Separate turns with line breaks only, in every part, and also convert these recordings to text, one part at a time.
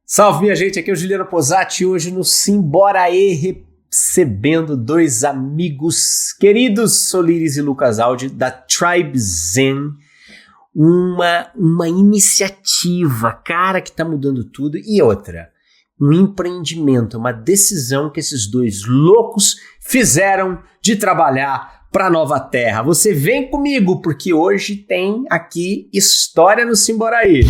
Salve, minha gente, aqui é o Juliano Posati, hoje no Simboraê, recebendo dois amigos queridos, Solires e Lucas Aldi, da Tribe Zen, uma iniciativa, cara, que tá mudando tudo, e outra, um empreendimento, uma decisão que esses dois loucos fizeram de trabalhar para Nova Terra. Você vem comigo, porque hoje tem aqui história no Simboraê.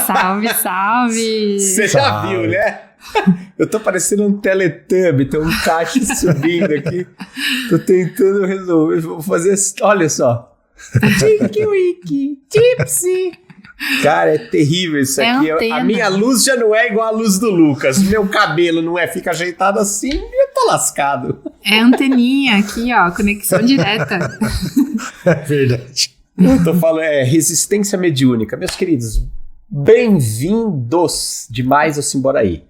Salve, salve!
Você já viu, né? Eu tô parecendo um Teletubby, tem um caixa subindo aqui. Tô tentando resolver. Vou fazer. Olha só. Tiki Wiki, Tipsy. Cara, é terrível isso aqui. A minha luz já não é igual a luz do Lucas. Meu cabelo não é, fica ajeitado assim, eu tô lascado.
É anteninha aqui, ó, conexão direta.
É verdade. Eu tô falando, resistência mediúnica. Meus queridos, bem-vindos demais ao Simboraê.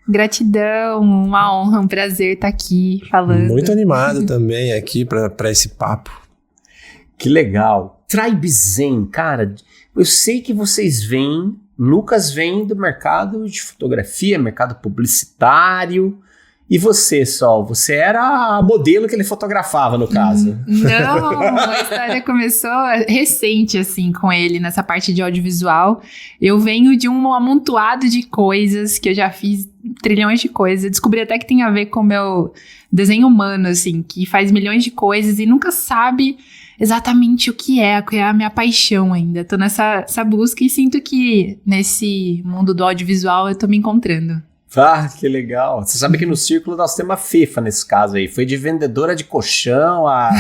Gratidão, uma honra, um prazer estar aqui falando.
Muito animado também aqui para esse papo.
Que legal. Tribe Zen, cara, eu sei que vocês vêm, Lucas vem do mercado de fotografia, mercado publicitário. E você, Sol, você era a modelo que ele fotografava, no caso.
Não, a história começou recente, assim, com ele, nessa parte de audiovisual. Eu venho de um amontoado de coisas, que eu já fiz trilhões de coisas. Eu descobri até que tem a ver com o meu desenho humano, assim, que faz milhões de coisas e nunca sabe exatamente o que é a minha paixão ainda. Tô nessa busca e sinto que nesse mundo do audiovisual eu tô me encontrando.
Ah, que legal. Você sabe que no Círculo nós temos a Fefa nesse caso aí. Foi de vendedora de colchão a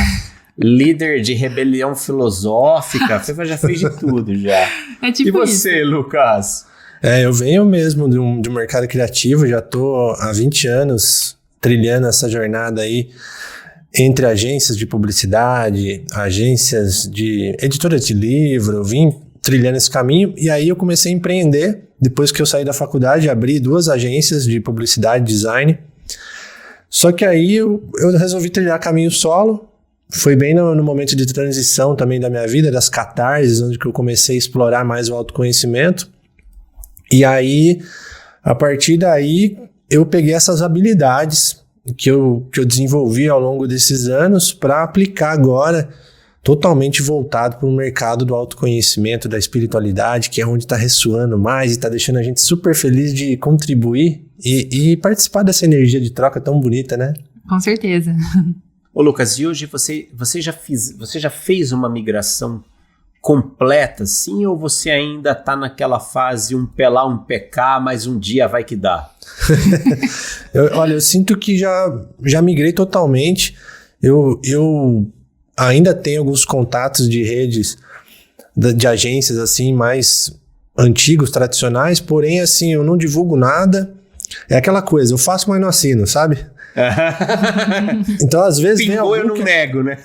líder de rebelião filosófica. A Fefa já fez de tudo, já.
É tipo
e você, isso. Lucas?
Eu venho mesmo de um mercado criativo. Já tô há 20 anos trilhando essa jornada aí entre agências de publicidade, agências de editoras de livro. Eu vim trilhando esse caminho e aí eu comecei a empreender. Depois que eu saí da faculdade, abri 2 agências de publicidade e design. Só que aí eu resolvi trilhar caminho solo. Foi bem no momento de transição também da minha vida, das catarses, onde que eu comecei a explorar mais o autoconhecimento. E aí, a partir daí, eu peguei essas habilidades que eu desenvolvi ao longo desses anos para aplicar agora, totalmente voltado para o mercado do autoconhecimento, da espiritualidade, que é onde está ressoando mais e está deixando a gente super feliz de contribuir e participar dessa energia de troca tão bonita, né?
Com certeza.
Ô Lucas, e hoje você já fez uma migração completa, sim? Ou você ainda está naquela fase um pé lá, um pé cá, mas um dia vai que dá?
Olha, eu sinto que já migrei totalmente. Eu ainda tenho alguns contatos de redes, de agências assim, mais antigos, tradicionais, porém assim, eu não divulgo nada. É aquela coisa, eu faço, mas não assino, sabe? Então às vezes
Pingou, eu não nego, né?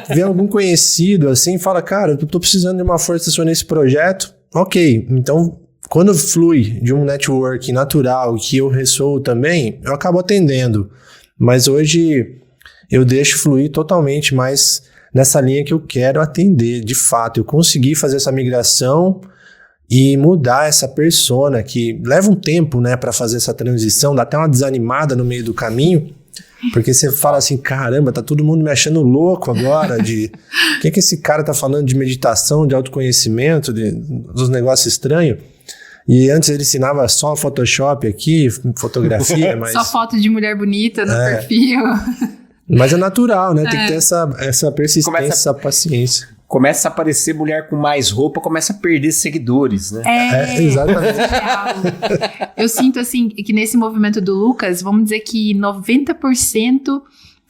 Vem algum conhecido assim e fala, cara, eu tô precisando de uma força sua nesse projeto. Ok, então quando flui de um network natural que eu ressoo também, eu acabo atendendo. Mas hoje eu deixo fluir totalmente mais nessa linha que eu quero atender, de fato. Eu consegui fazer essa migração e mudar essa persona, que leva um tempo, né, para fazer essa transição, dá até uma desanimada no meio do caminho, porque você fala assim, caramba, tá todo mundo me achando louco agora, de o que esse cara tá falando de meditação, de autoconhecimento, dos negócios estranhos. E antes ele ensinava só Photoshop aqui, fotografia, mas...
Só foto de mulher bonita no perfil...
Mas é natural, né? Tem que ter essa persistência, essa paciência.
Começa a aparecer mulher com mais roupa, começa a perder seguidores, né?
Exatamente.
Eu sinto, assim, que nesse movimento do Lucas, vamos dizer que 90%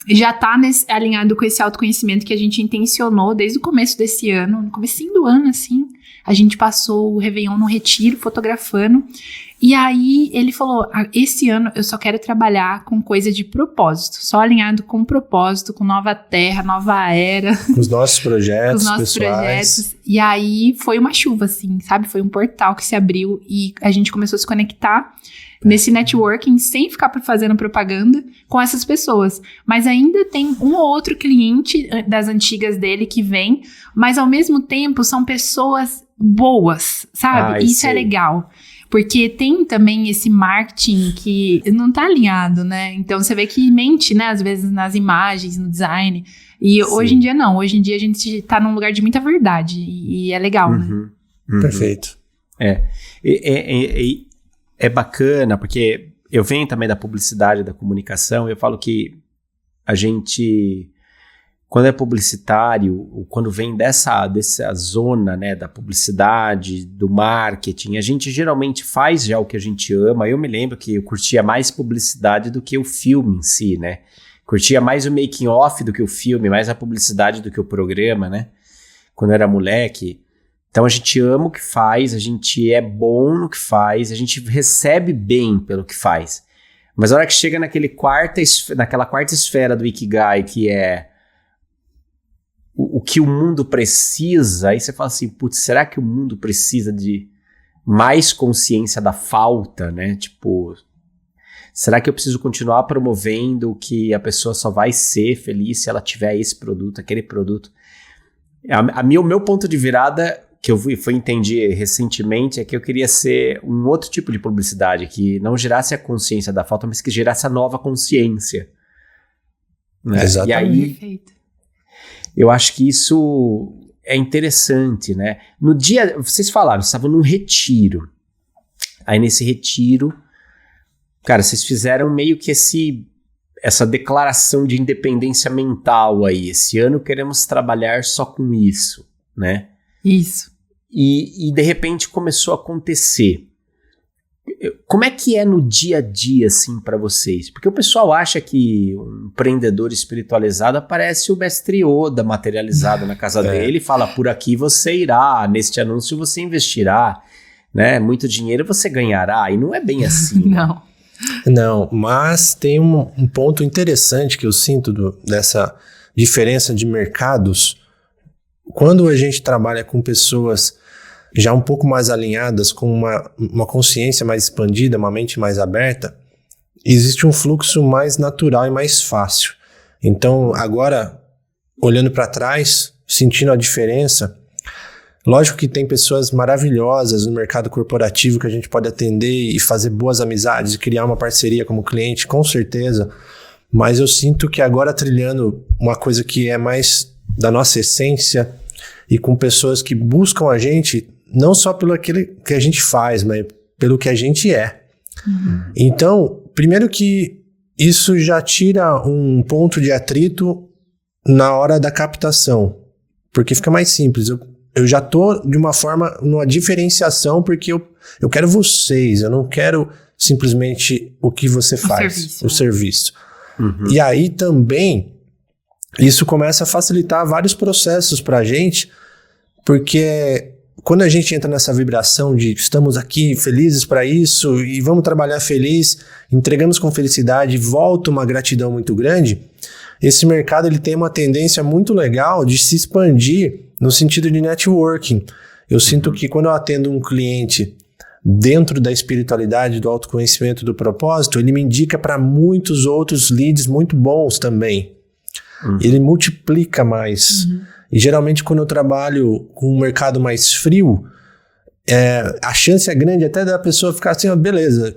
já tá alinhado com esse autoconhecimento que a gente intencionou desde o começo desse ano. No comecinho do ano, assim, a gente passou o Réveillon no retiro, fotografando. E aí ele falou, esse ano eu só quero trabalhar com coisa de propósito, só alinhado com propósito, com nova terra, nova era.
Com os nossos projetos
projetos. E aí foi uma chuva, assim, sabe? Foi um portal que se abriu e a gente começou a se conectar. nesse networking, sem ficar fazendo propaganda com essas pessoas. Mas ainda tem um ou outro cliente das antigas dele que vem, mas ao mesmo tempo são pessoas boas, sabe? Isso é legal. Porque tem também esse marketing que não tá alinhado, né? Então você vê que mente, né? Às vezes nas imagens, no design. E hoje em dia não. Hoje em dia a gente tá num lugar de muita verdade. E é legal, né?
Perfeito.
É bacana, porque eu venho também da publicidade, da comunicação, eu falo que a gente, quando é publicitário, quando vem dessa zona, né, da publicidade, do marketing, a gente geralmente faz já o que a gente ama. Eu me lembro que eu curtia mais publicidade do que o filme em si, né? Curtia mais o making off do que o filme, mais a publicidade do que o programa, né? Quando eu era moleque. Então a gente ama o que faz, a gente é bom no que faz, a gente recebe bem pelo que faz. Mas a hora que chega naquela quarta esfera do Ikigai, que é o que o mundo precisa, aí você fala assim, putz, será que o mundo precisa de mais consciência da falta, né? Tipo, será que eu preciso continuar promovendo que a pessoa só vai ser feliz se ela tiver esse produto, aquele produto? O meu ponto de virada, que eu entendi recentemente, é que eu queria ser um outro tipo de publicidade, que não gerasse a consciência da falta, mas que gerasse a nova consciência. Né?
Exatamente.
E aí,
Perfeito.
eu acho que isso é interessante, né? No dia, vocês falaram, vocês estavam num retiro. Aí nesse retiro, cara, vocês fizeram meio que essa declaração de independência mental aí. Esse ano queremos trabalhar só com isso, né?
Isso.
E de repente começou a acontecer. Como é que é no dia a dia, assim, para vocês? Porque o pessoal acha que um empreendedor espiritualizado parece o mestre Yoda materializado na casa dele e fala, por aqui você irá, neste anúncio você investirá, né? Muito dinheiro você ganhará. E não é bem assim.
Não.
Não, mas tem um ponto interessante que eu sinto dessa diferença de mercados. Quando a gente trabalha com pessoas já um pouco mais alinhadas, com uma consciência mais expandida, uma mente mais aberta, existe um fluxo mais natural e mais fácil. Então, agora, olhando para trás, sentindo a diferença, lógico que tem pessoas maravilhosas no mercado corporativo que a gente pode atender e fazer boas amizades e criar uma parceria como cliente, com certeza, mas eu sinto que agora trilhando uma coisa que é mais da nossa essência e com pessoas que buscam a gente não só pelo aquilo que a gente faz, mas pelo que a gente é. Então, primeiro que isso já tira um ponto de atrito na hora da captação, porque fica mais simples. Eu já tô de uma forma, numa diferenciação, porque eu quero vocês, eu não quero simplesmente o que você faz, o serviço. E aí também isso começa a facilitar vários processos para a gente, porque quando a gente entra nessa vibração de estamos aqui felizes para isso e vamos trabalhar feliz, entregamos com felicidade, volta uma gratidão muito grande, esse mercado ele tem uma tendência muito legal de se expandir no sentido de networking. Eu sinto que quando eu atendo um cliente dentro da espiritualidade, do autoconhecimento, do propósito, ele me indica para muitos outros leads muito bons também. Ele multiplica mais. E geralmente quando eu trabalho com um mercado mais frio, a chance é grande até da pessoa ficar assim, beleza,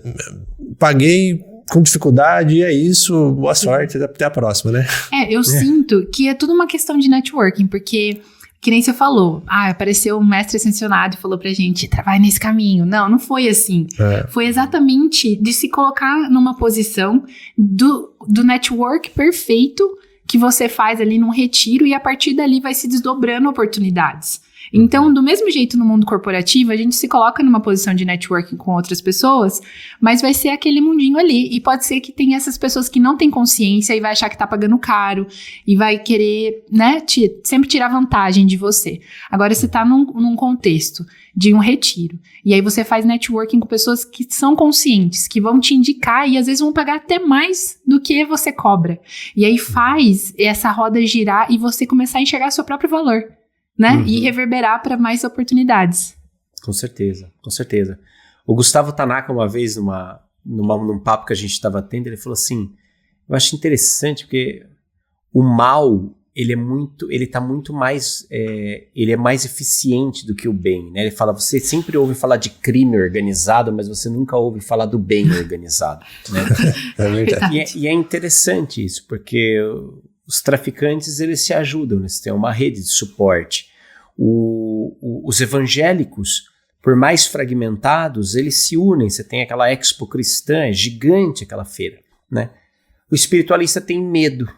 paguei com dificuldade e é isso, boa sorte, até a próxima, né?
Eu sinto que é tudo uma questão de networking, porque, que nem você falou, apareceu um mestre ascensionado e falou pra gente, trabalhe nesse caminho. Não foi assim. Foi exatamente de se colocar numa posição do network perfeito que você faz ali num retiro e a partir dali vai se desdobrando oportunidades. Então, do mesmo jeito no mundo corporativo, a gente se coloca numa posição de networking com outras pessoas, mas vai ser aquele mundinho ali. E pode ser que tenha essas pessoas que não têm consciência e vai achar que tá pagando caro e vai querer, né, sempre tirar vantagem de você. Agora, você tá num contexto de um retiro. E aí você faz networking com pessoas que são conscientes, que vão te indicar e às vezes vão pagar até mais do que você cobra. E aí faz essa roda girar e você começar a enxergar seu próprio valor, né? E reverberar para mais oportunidades.
Com certeza, com certeza. O Gustavo Tanaka, uma vez, num papo que a gente estava tendo, ele falou assim, eu acho interessante porque o mal, ele é mais eficiente do que o bem, né? Ele fala, você sempre ouve falar de crime organizado, mas você nunca ouve falar do bem organizado, né?
É verdade.
E é interessante isso, porque os traficantes, eles se ajudam, eles têm uma rede de suporte. Os evangélicos, por mais fragmentados, eles se unem. Você tem aquela Expo Cristã, é gigante aquela feira, né? O espiritualista tem medo.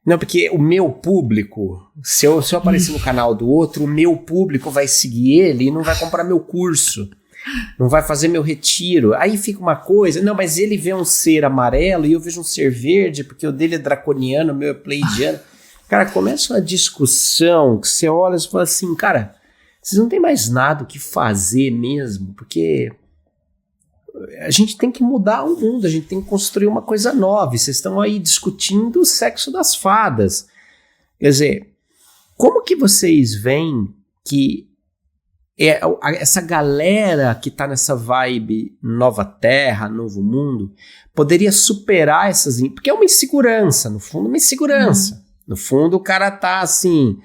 Não, porque o meu público, se eu aparecer no canal do outro, o meu público vai seguir ele e não vai comprar meu curso, não vai fazer meu retiro. Aí fica uma coisa, não, mas ele vê um ser amarelo e eu vejo um ser verde, porque o dele é draconiano, o meu é pleidiano. Cara, começa uma discussão que você olha e fala assim, cara, vocês não tem mais nada o que fazer mesmo, porque a gente tem que mudar o mundo, a gente tem que construir uma coisa nova. E vocês estão aí discutindo o sexo das fadas. Quer dizer, como que vocês veem que essa galera que está nessa vibe nova terra, novo mundo, poderia superar essas... Porque é uma insegurança, no fundo, uma insegurança. No fundo, o cara tá assim...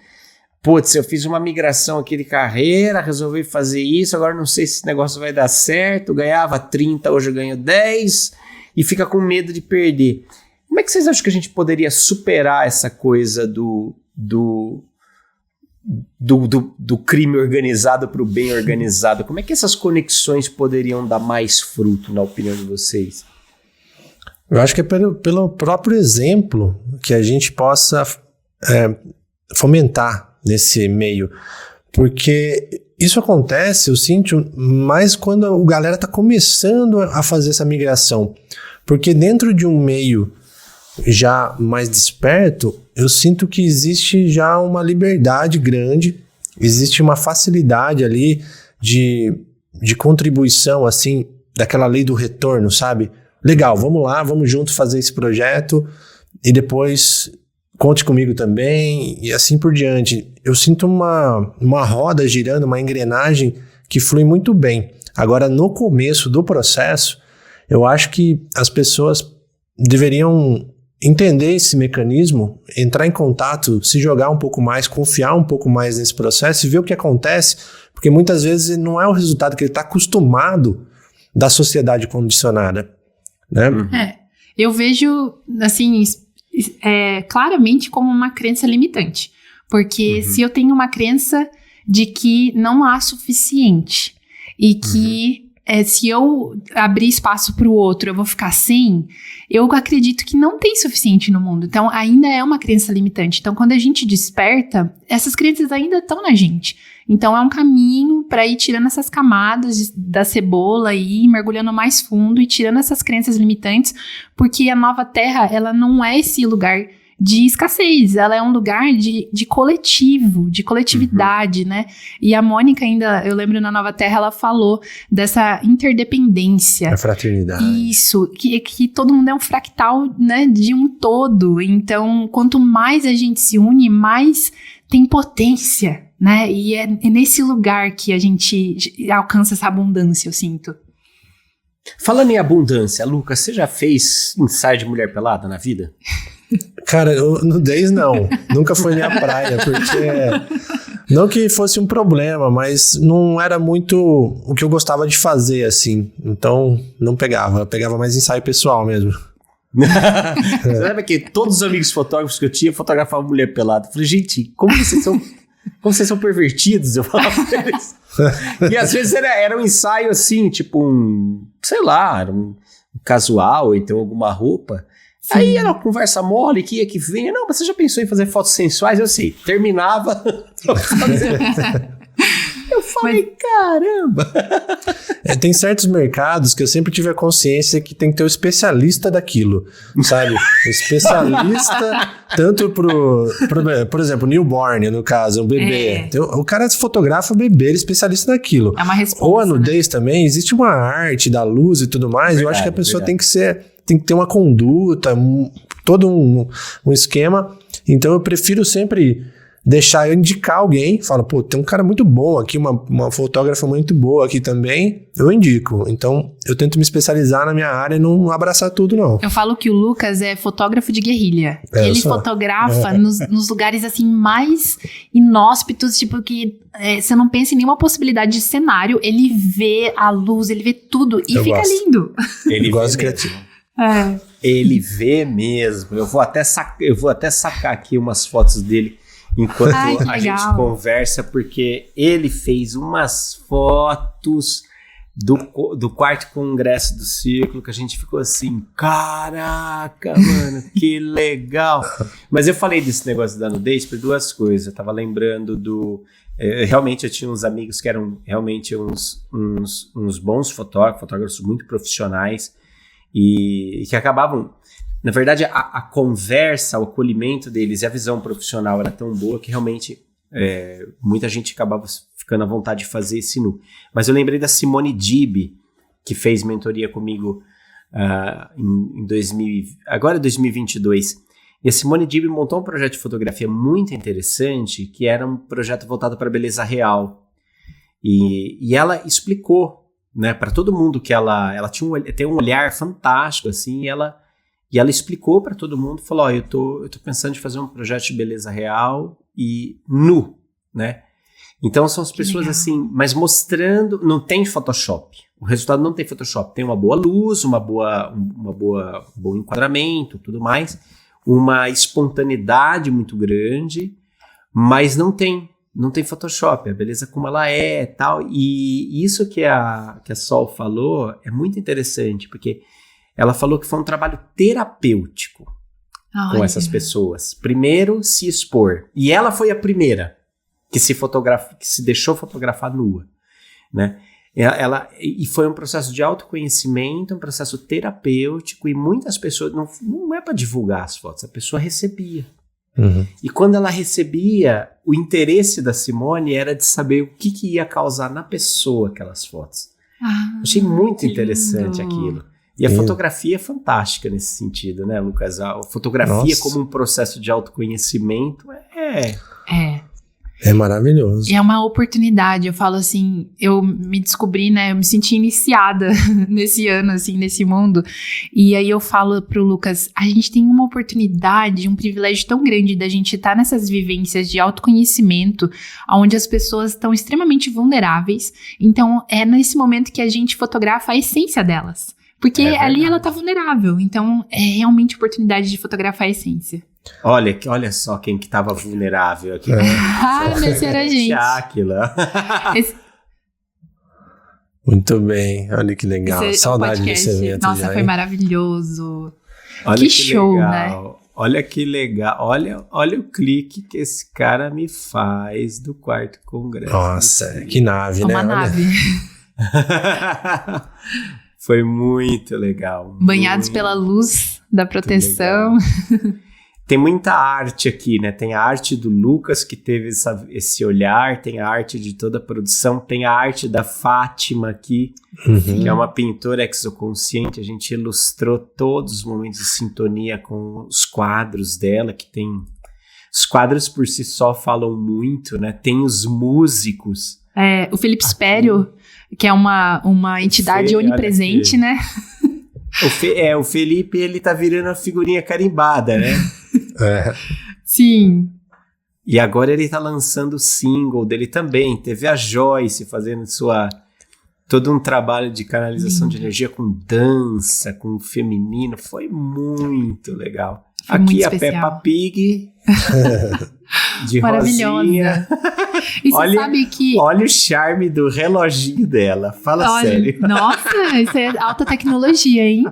Putz, eu fiz uma migração aqui de carreira, resolvi fazer isso, agora não sei se esse negócio vai dar certo, ganhava 30, hoje eu ganho 10, e fica com medo de perder. Como é que vocês acham que a gente poderia superar essa coisa do crime organizado para o bem organizado? Como é que essas conexões poderiam dar mais fruto, na opinião de vocês?
Eu acho que é pelo próprio exemplo que a gente possa fomentar nesse meio, porque isso acontece, eu sinto, mais quando a galera tá começando a fazer essa migração, porque dentro de um meio já mais desperto, eu sinto que existe já uma liberdade grande, existe uma facilidade ali de contribuição, assim, daquela lei do retorno, sabe? Legal, vamos lá, vamos junto fazer esse projeto e depois... Conte comigo também, e assim por diante. Eu sinto uma roda girando, uma engrenagem que flui muito bem. Agora, no começo do processo, eu acho que as pessoas deveriam entender esse mecanismo, entrar em contato, se jogar um pouco mais, confiar um pouco mais nesse processo e ver o que acontece, porque muitas vezes não é o resultado que ele está acostumado da sociedade condicionada, né?
Eu vejo, assim... claramente como uma crença limitante, porque se eu tenho uma crença de que não há suficiente e que se eu abrir espaço para o outro eu vou ficar sem, eu acredito que não tem suficiente no mundo, então ainda é uma crença limitante. Então quando a gente desperta, essas crenças ainda estão na gente, então é um caminho para ir tirando essas camadas da cebola e ir mergulhando mais fundo e tirando essas crenças limitantes, porque a nova terra, ela não é esse lugar de escassez, ela é um lugar de coletivo, de coletividade, né? E a Mônica ainda, eu lembro na Nova Terra, ela falou dessa interdependência.
A fraternidade.
Isso, que todo mundo é um fractal, né, de um todo. Então, quanto mais a gente se une, mais tem potência, né? E é nesse lugar que a gente alcança essa abundância, eu sinto.
Falando em abundância, Lucas, você já fez ensaio de mulher pelada na vida?
Cara, nudez não. Nunca foi minha praia, porque... Não que fosse um problema, mas não era muito o que eu gostava de fazer, assim. Então, não pegava. Eu pegava mais ensaio pessoal mesmo.
Você lembra que todos os amigos fotógrafos que eu tinha fotografavam mulher pelada? Eu falei, gente, como vocês são pervertidos? Eu falava pra eles. E às vezes era um ensaio assim, tipo sei lá, era um casual, ou então alguma roupa. Sim. Aí era uma conversa mole, que ia que venha. Não, mas você já pensou em fazer fotos sensuais? Eu sei, terminava. Eu falei, caramba!
Tem certos mercados que eu sempre tive a consciência que tem que ter o especialista daquilo, sabe? O especialista, tanto por exemplo, newborn, no caso, um bebê. O cara fotografa o bebê, ele é especialista naquilo.
É uma resposta.
Ou a nudez, né? Também, existe uma arte da luz e tudo mais. Verdade, eu acho que a pessoa tem que ter uma conduta, todo um esquema. Então eu prefiro sempre deixar eu indicar alguém, falo, pô, tem um cara muito bom aqui, uma fotógrafa muito boa aqui também, eu indico. Então, eu tento me especializar na minha área e não abraçar tudo, não.
Eu falo que o Lucas é fotógrafo de guerrilha.
É,
Ele fotografa nos lugares, assim, mais inóspitos, tipo que você não pensa em nenhuma possibilidade de cenário, ele vê a luz, ele vê tudo e
Eu
fica
gosto.
lindo.
Ele
gosto
vê
de
mesmo. Ele vê mesmo. Eu vou até sacar aqui umas fotos dele enquanto
Ai, que
a gente
legal.
conversa, porque ele fez umas fotos do quarto congresso do Círculo que a gente ficou assim, caraca, mano, que legal. Mas eu falei desse negócio da nudez por duas coisas. Eu tava lembrando realmente eu tinha uns amigos que eram realmente uns bons fotógrafos muito profissionais e que acabavam, na verdade, a conversa, o acolhimento deles e a visão profissional era tão boa que realmente muita gente acabava ficando à vontade de fazer esse nu. Mas eu lembrei da Simone Dibby, que fez mentoria comigo em 2022. E a Simone Dibby montou um projeto de fotografia muito interessante, que era um projeto voltado para a beleza real. E ela explicou, né, para todo mundo que ela tem um olhar fantástico, assim, e ela explicou para todo mundo, falou, eu tô pensando em fazer um projeto de beleza real e nu, né? Então são as pessoas assim, mas mostrando, não tem Photoshop. O resultado não tem Photoshop, tem uma boa luz, um bom enquadramento, tudo mais, uma espontaneidade muito grande, mas não tem Photoshop, a beleza como ela é, tal. E isso que a Sol falou é muito interessante, porque ela falou que foi um trabalho terapêutico com essas pessoas. Primeiro, se expor. E ela foi a primeira que se deixou fotografar nua, né? E foi um processo de autoconhecimento, um processo terapêutico, e muitas pessoas, não é para divulgar as fotos, a pessoa recebia.
Uhum.
E quando ela recebia, o interesse da Simone era de saber o que ia causar na pessoa aquelas fotos. Achei muito interessante aquilo. E a fotografia é fantástica nesse sentido, né, Lucas? A fotografia como um processo de autoconhecimento
é maravilhoso.
É uma oportunidade, eu falo assim, eu me descobri, né, eu me senti iniciada nesse ano, assim, nesse mundo, e aí eu falo pro Lucas, a gente tem uma oportunidade, um privilégio tão grande da gente estar nessas vivências de autoconhecimento, onde as pessoas estão extremamente vulneráveis, então é nesse momento que a gente fotografa a essência delas, porque ali ela tá vulnerável, então é realmente oportunidade de fotografar a essência.
Olha só quem que tava vulnerável aqui.
Mas era a gente.
Aquila.
Muito bem, olha que legal. Saudade desse evento.
Nossa, foi maravilhoso.
Olha
que show,
legal.
né?
Olha que legal. Olha o clique que esse cara me faz do quarto congresso.
Nossa, que nave, né?
Uma nave.
Foi muito legal.
Banhados pela luz da proteção.
Tem muita arte aqui, né? Tem a arte do Lucas, que teve esse olhar, tem a arte de toda a produção, tem a arte da Fátima aqui, que é uma pintora exoconsciente. A gente ilustrou todos os momentos de sintonia com os quadros dela, que tem... Os quadros por si só falam muito, né? Tem os músicos.
O Felipe Spério, que é uma entidade onipresente, né?
O Felipe, ele tá virando a figurinha carimbada, né?
Sim.
E agora ele tá lançando o single dele também. Teve a Joyce fazendo todo um trabalho de canalização de energia com dança, com o feminino. Foi muito legal.
Foi
aqui
muito
a
especial.
Peppa Pig de
maravilhosa.
rosinha.
E você sabe que...
Olha o charme do reloginho dela. Fala sério.
Nossa, isso é alta tecnologia, hein?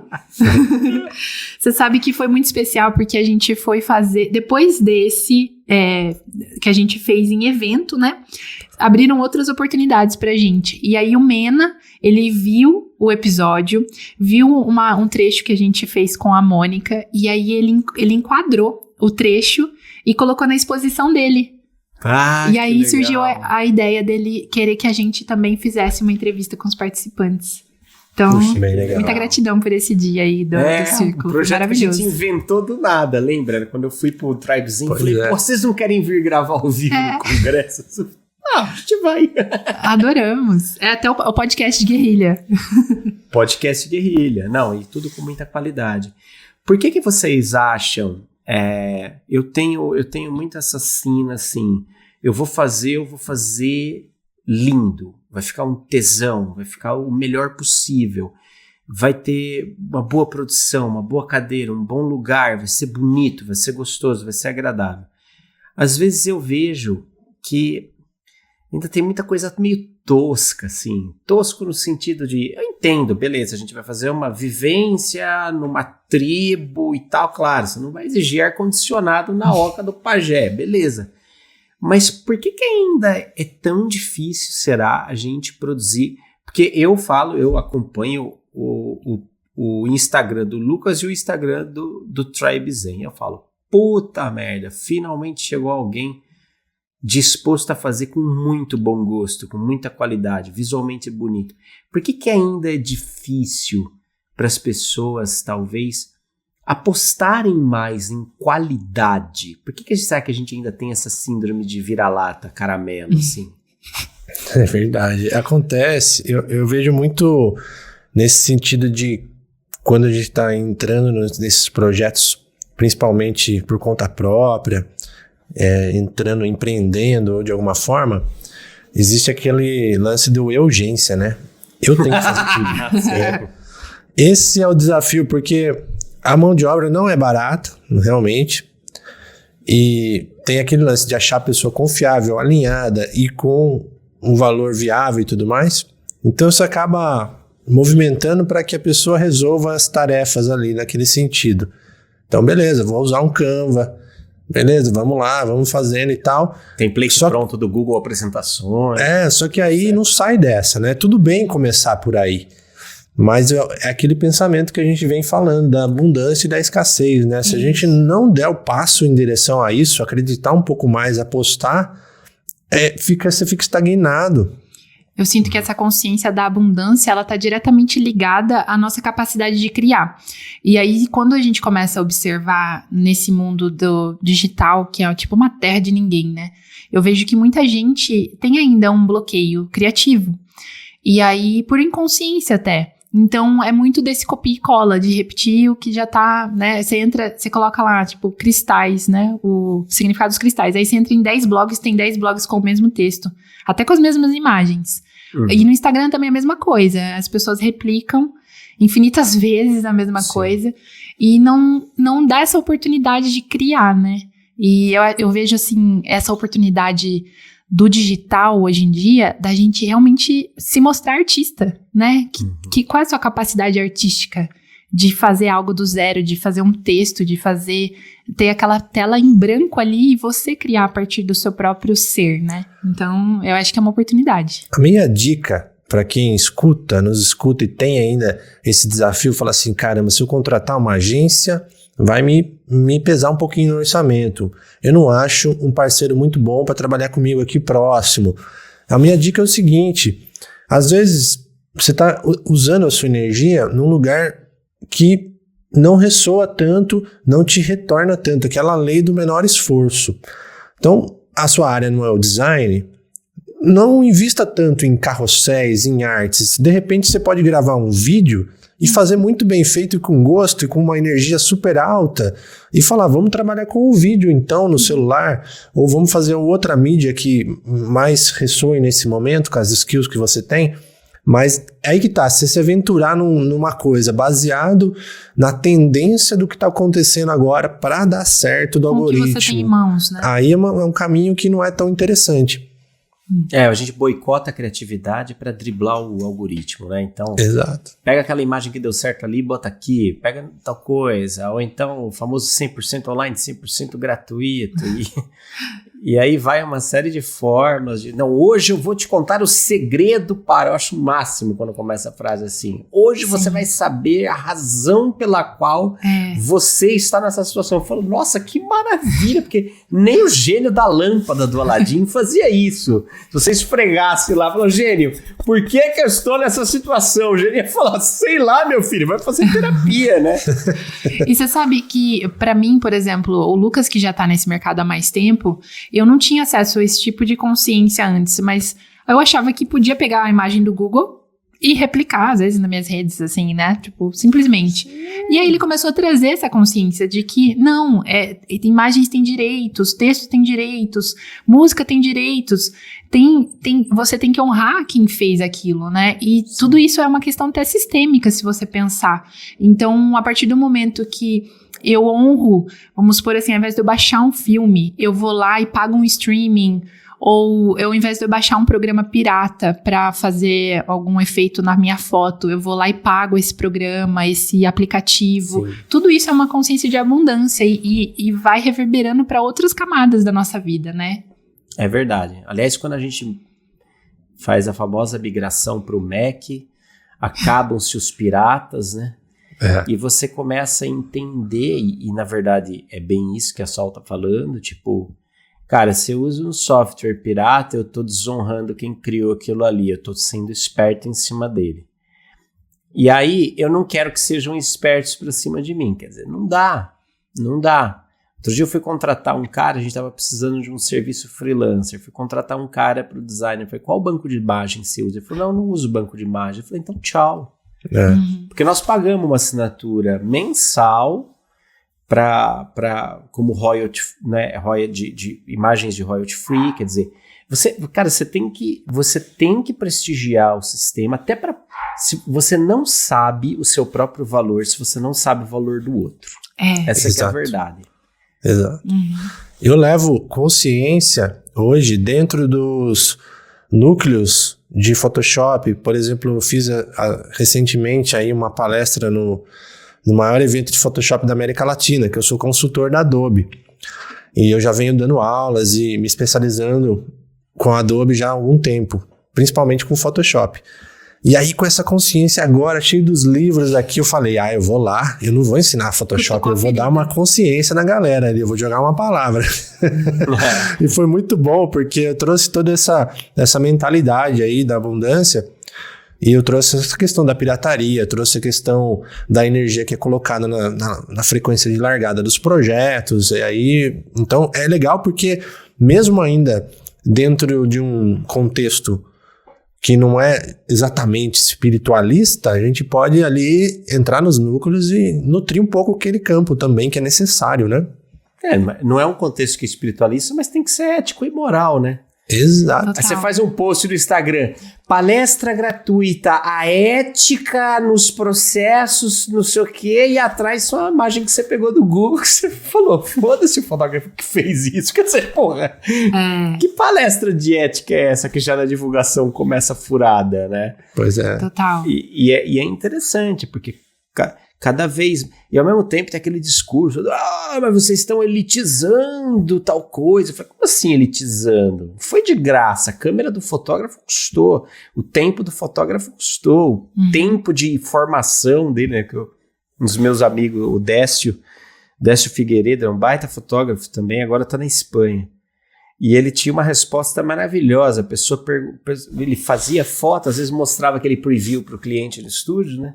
Você sabe que foi muito especial porque a gente foi fazer... Depois desse que a gente fez em evento, né? Abriram outras oportunidades pra gente. E aí o Mena, ele viu o episódio, viu um trecho que a gente fez com a Mônica, e aí ele enquadrou o trecho e colocou na exposição dele. E aí surgiu a ideia dele querer que a gente também fizesse uma entrevista com os participantes. Então,
Puxa, bem legal.
muita gratidão por esse dia aí do círculo.
Um projeto que a
Maravilhoso.
gente inventou do nada, lembra? Quando eu fui pro Tribezinho,
Pois
falei,
é.
pô, vocês não querem vir gravar ao vivo no congresso? Ah, a gente vai.
Adoramos. É até o podcast de guerrilha.
Podcast guerrilha. Não, e tudo com muita qualidade. Por que vocês acham... eu tenho muito essa sina, assim... Eu vou fazer lindo. Vai ficar um tesão. Vai ficar o melhor possível. Vai ter uma boa produção, uma boa cadeira, um bom lugar. Vai ser bonito, vai ser gostoso, vai ser agradável. Às vezes eu vejo que ainda tem muita coisa meio tosca, assim. Tosco no sentido de... Eu entendo, beleza, a gente vai fazer uma vivência numa tribo e tal. Claro, você não vai exigir ar-condicionado na oca do pajé, beleza. Mas por que ainda é tão difícil, será, a gente produzir... Porque eu acompanho o Instagram do Lucas e o Instagram do Tribe Zen. Eu falo, puta merda, finalmente chegou alguém disposto a fazer com muito bom gosto, com muita qualidade, visualmente bonito. Por que ainda é difícil para as pessoas, talvez, apostarem mais em qualidade? Por que será que a gente ainda tem essa síndrome de vira-lata, caramelo, assim?
É verdade. Acontece, eu vejo muito nesse sentido de quando a gente está entrando nesses projetos, principalmente por conta própria, entrando, empreendendo de alguma forma, existe aquele lance do urgência, né? Eu tenho que fazer tudo. Esse é o desafio, porque a mão de obra não é barata, realmente, e tem aquele lance de achar a pessoa confiável, alinhada e com um valor viável e tudo mais. Então isso acaba movimentando para que a pessoa resolva as tarefas ali naquele sentido. Então beleza, vou usar um Canva, beleza, vamos lá, vamos fazendo e tal.
Template pronto do Google Apresentações.
Só que aí não sai dessa, né? Tudo bem começar por aí. Mas é aquele pensamento que a gente vem falando, da abundância e da escassez, né? Se a gente não der o passo em direção a isso, acreditar um pouco mais, apostar, você fica estagnado.
Eu sinto que essa consciência da abundância, ela tá diretamente ligada à nossa capacidade de criar. E aí, quando a gente começa a observar nesse mundo do digital, que é tipo uma terra de ninguém, né? Eu vejo que muita gente tem ainda um bloqueio criativo. E aí, por inconsciência até. Então, é muito desse copia e cola, de repetir o que já tá, né? Você coloca lá, tipo, cristais, né? O significado dos cristais. Aí você entra em 10 blogs, tem 10 blogs com o mesmo texto. Até com as mesmas imagens. E no Instagram também é a mesma coisa. As pessoas replicam infinitas vezes a mesma coisa. E não dá essa oportunidade de criar, né? E eu vejo, assim, essa oportunidade do digital hoje em dia, da gente realmente se mostrar artista, né? Qual é a sua capacidade artística de fazer algo do zero, de fazer um texto, de ter aquela tela em branco ali e você criar a partir do seu próprio ser, né? Então, eu acho que é uma oportunidade.
A minha dica para quem nos escuta e tem ainda esse desafio, fala assim, caramba, se eu contratar uma agência, vai me pesar um pouquinho no orçamento. Eu não acho um parceiro muito bom para trabalhar comigo aqui próximo. A minha dica é o seguinte, às vezes você está usando a sua energia num lugar que não ressoa tanto, não te retorna tanto, aquela lei do menor esforço. Então, a sua área não é o design, não invista tanto em carrosséis, em artes. De repente você pode gravar um vídeo e fazer muito bem feito e com gosto e com uma energia super alta e falar, vamos trabalhar com o vídeo então no celular, ou vamos fazer outra mídia que mais ressoe nesse momento com as skills que você tem. Mas aí que tá, se aventurar numa coisa baseado na tendência do que tá acontecendo agora para dar certo do algoritmo.
O que você tem em mãos, né?
Aí é um caminho que não é tão interessante.
A gente boicota a criatividade para driblar o algoritmo, né? Então,
exato.
Pega aquela imagem que deu certo ali, bota aqui, pega tal coisa, ou então o famoso 100% online, 100% gratuito. E aí vai uma série de formas de... Não, hoje eu vou te contar o segredo para... Eu acho o máximo quando começa a frase assim. Hoje você vai saber a razão pela qual você está nessa situação. Eu falo, nossa, que maravilha, porque nem o gênio da lâmpada do Aladim fazia isso. Se você esfregasse lá, falou, gênio, por que eu estou nessa situação? O gênio ia falar, sei lá, meu filho, vai fazer terapia, né?
E você sabe que, pra mim, por exemplo, o Lucas, que já tá nesse mercado há mais tempo, eu não tinha acesso a esse tipo de consciência antes, mas eu achava que podia pegar a imagem do Google e replicar, às vezes, nas minhas redes, assim, né? Tipo, simplesmente. E aí ele começou a trazer essa consciência de que, não, imagens têm direitos, textos têm direitos, música tem direitos, você tem que honrar quem fez aquilo, né? E tudo isso é uma questão até sistêmica, se você pensar. Então, a partir do momento que eu honro, vamos supor assim, ao invés de eu baixar um filme, eu vou lá e pago um streaming, ou eu, ao invés de eu baixar um programa pirata para fazer algum efeito na minha foto, eu vou lá e pago esse programa, esse aplicativo. Sim. Tudo isso é uma consciência de abundância e vai reverberando para outras camadas da nossa vida, né?
É verdade. Aliás, quando a gente faz a famosa migração para o Mac, acabam-se os piratas, né? E você começa a entender, e na verdade é bem isso que a Sol tá falando, tipo, cara, se eu uso um software pirata, eu tô desonrando quem criou aquilo ali, eu tô sendo esperto em cima dele. E aí, eu não quero que sejam espertos pra cima de mim, quer dizer, não dá. Outro dia eu fui contratar um cara, a gente tava precisando de um serviço freelancer, fui contratar um cara pro designer, falei, qual banco de imagem você usa? Ele falou, não, eu não uso banco de imagem. Eu falei, então tchau. Porque nós pagamos uma assinatura mensal como royalty, né, de imagens de royalty free, quer dizer, você tem que prestigiar o sistema, até para se você não sabe o seu próprio valor, se você não sabe o valor do outro. Essa que é a verdade.
Exato. Eu levo consciência hoje dentro dos núcleos de Photoshop. Por exemplo, eu fiz recentemente aí uma palestra no maior evento de Photoshop da América Latina, que eu sou consultor da Adobe. E eu já venho dando aulas e me especializando com a Adobe já há algum tempo, principalmente com Photoshop. E aí, com essa consciência agora, cheio dos livros aqui, eu falei, eu vou lá, eu não vou ensinar Photoshop, eu vou dar uma consciência na galera ali, eu vou jogar uma palavra. E foi muito bom, porque eu trouxe toda essa mentalidade aí da abundância, e eu trouxe essa questão da pirataria, trouxe a questão da energia que é colocada na frequência de largada dos projetos, e aí, então é legal porque mesmo ainda dentro de um contexto que não é exatamente espiritualista, a gente pode ali entrar nos núcleos e nutrir um pouco aquele campo também que é necessário, né?
Não é um contexto que é espiritualista, mas tem que ser ético e moral, né?
Exato.
Aí você faz um post no Instagram, palestra gratuita, a ética nos processos, não sei o quê, e atrás só a imagem que você pegou do Google, que você falou, foda-se o fotógrafo que fez isso. Quer dizer, porra, que palestra de ética é essa que já na divulgação começa furada, né?
Pois é.
Total.
E é interessante, porque cada vez... E ao mesmo tempo tem aquele discurso, mas vocês estão elitizando tal coisa. Eu falei, como assim elitizando? Foi de graça, a câmera do fotógrafo custou, o tempo do fotógrafo custou, o tempo de formação dele, né? Que um dos meus amigos, o Décio Figueiredo, é um baita fotógrafo também, agora tá na Espanha. E ele tinha uma resposta maravilhosa, a pessoa ele fazia foto, às vezes mostrava aquele preview para o cliente no estúdio, né?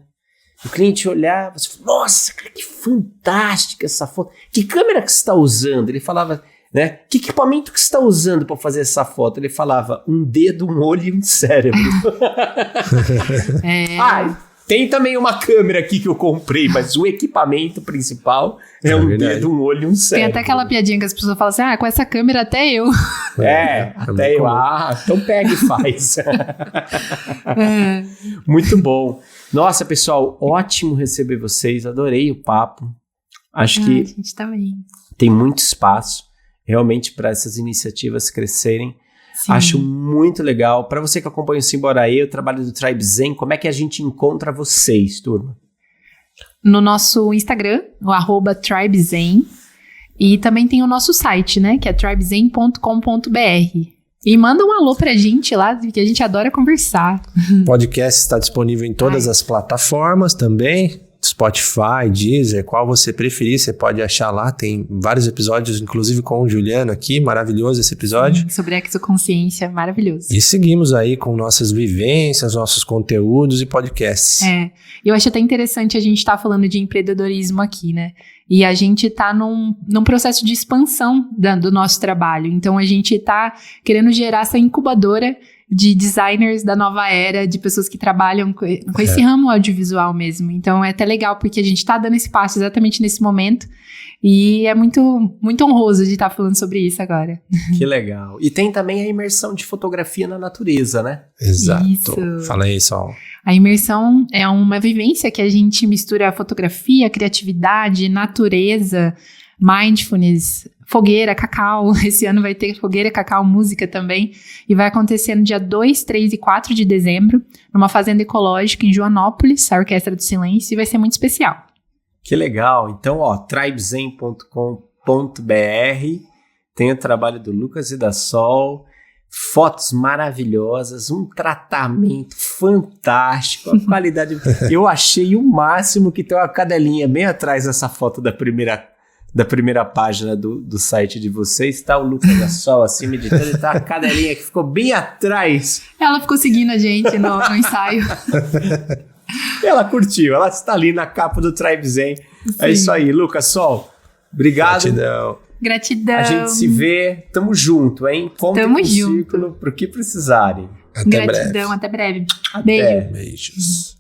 O cliente olhava, você falava, nossa, cara, que fantástica essa foto. Que câmera que você está usando? Ele falava, né? Que equipamento que você está usando para fazer essa foto? Ele falava, um dedo, um olho e um cérebro. Tem também uma câmera aqui que eu comprei, mas o equipamento principal é um dedo, um olho e um cérebro.
Tem até aquela piadinha que as pessoas falam assim, com essa câmera até eu.
Até eu. Então pega e faz. Muito bom. Nossa, pessoal, ótimo receber vocês, adorei o papo. Acho que
a gente também.
Tem muito espaço realmente para essas iniciativas crescerem. Sim. Acho muito legal. Para você que acompanha o Simboraê, o trabalho do Tribe Zen, como é que a gente encontra vocês, turma?
No nosso Instagram, o @TribeZen. E também tem o nosso site, né? Que é tribezen.com.br. E manda um alô pra gente lá, que a gente adora conversar.
O podcast está disponível em todas as plataformas também. Spotify, Deezer, qual você preferir, você pode achar lá. Tem vários episódios, inclusive com o Juliano aqui. Maravilhoso esse episódio.
Sim, sobre exoconsciência, maravilhoso.
E seguimos aí com nossas vivências, nossos conteúdos e podcasts.
Eu acho até interessante a gente estar falando de empreendedorismo aqui, né? E a gente tá num processo de expansão do nosso trabalho. Então, a gente tá querendo gerar essa incubadora de designers da nova era, de pessoas que trabalham com esse ramo audiovisual mesmo. Então, é até legal, porque a gente tá dando esse passo exatamente nesse momento. E é muito, muito honroso de estar falando sobre isso agora.
Que legal. E tem também a imersão de fotografia na natureza, né?
Exato.
Isso.
Fala aí, Sol.
A imersão é uma vivência que a gente mistura fotografia, criatividade, natureza, mindfulness, fogueira, cacau. Esse ano vai ter fogueira, cacau, música também. E vai acontecer no dia 2, 3 e 4 de dezembro, numa fazenda ecológica em Joanópolis, a Orquestra do Silêncio, e vai ser muito especial.
Que legal. Então, tribezen.com.br, tem o trabalho do Lucas e da Sol, fotos maravilhosas, um tratamento fantástico, a qualidade... Eu achei o máximo que tem uma cadelinha bem atrás dessa foto da primeira página do site de vocês. Tá o Lucas e da Sol assim meditando, e tá a cadelinha que ficou bem atrás.
Ela ficou seguindo a gente no ensaio.
Ela curtiu, ela está ali na capa do Tribezen. É isso aí, Lucas, Sol. Obrigado.
Gratidão.
A gente se vê, tamo junto, hein? Contem com o Círculo pro que precisarem.
Até
Gratidão,
breve.
até breve.
Até.
Beijo.
Beijos.